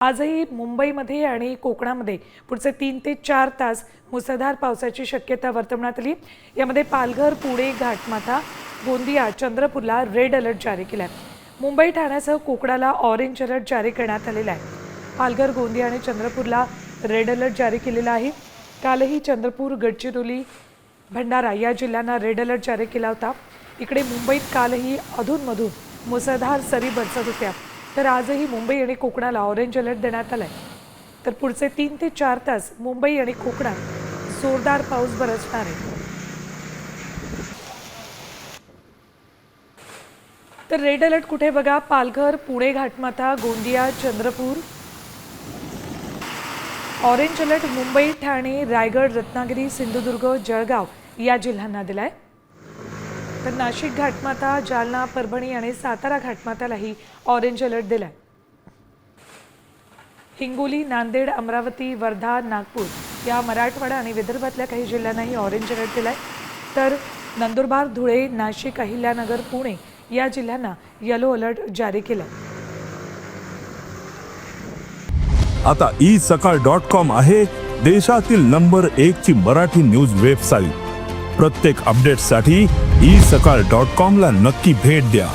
आजही मुंबईमध्ये आणि कोकणामध्ये पुढचे 3 ते 4 तास मुसळधार पावसाची शक्यता वर्तवण्यात आली। यामध्ये पालघर, पुणे, घाटमाथा, गोंदिया, चंद्रपूरला रेड अलर्ट जारी केला आहे। मुंबई, ठाण्यासह कोकणाला ऑरेंज अलर्ट जारी करण्यात आलेला आहे। पालघर, गोंदिया आणि चंद्रपूरला रेड अलर्ट जारी केलेला आहे। कालही चंद्रपूर, गडचिरोली, भंडारा या जिल्ह्यांना रेड अलर्ट जारी केला होता। इकडे मुंबईत कालही अधूनमधून मुसळधार सरी बरसत होत्या, तर आजही मुंबई आणि कोकणाला ऑरेंज अलर्ट देण्यात आलाय। तर पुढचे 3 ते 4 तास मुंबई आणि कोकणात जोरदार पाऊस बरसणार आहे। तर रेड अलर्ट कुठे बघा, पालघर, पुणे, घाटमाथा, गोंदिया, चंद्रपूर। ऑरेंज अलर्ट मुंबई, ठाणे, रायगड, रत्नागिरी, सिंधुदुर्ग, जळगाव या जिल्ह्यांना दिलाय। तर नाशिक, घाटमाथा, जालना, परभणी आणि सातारा घाटमाथ्यालाही ऑरेंज अलर्ट दिलाय। हिंगोली, नांदेड, अमरावती, वर्धा, नागपूर या मराठवाडा आणि विदर्भातल्या काही जिल्ह्यांनाही ऑरेंज अलर्ट दिलाय। तर नंदुरबार, धुळे, नाशिक, अहिल्यानगर, पुणे या जिल्ह्यांना येलो अलर्ट जारी केलाय। आता isakal.com आहे देशातील नंबर 1 ची मराठी न्यूज वेबसाईट। प्रत्येक अपडेटसाठी isakal.com ला नक्की भेट द्या।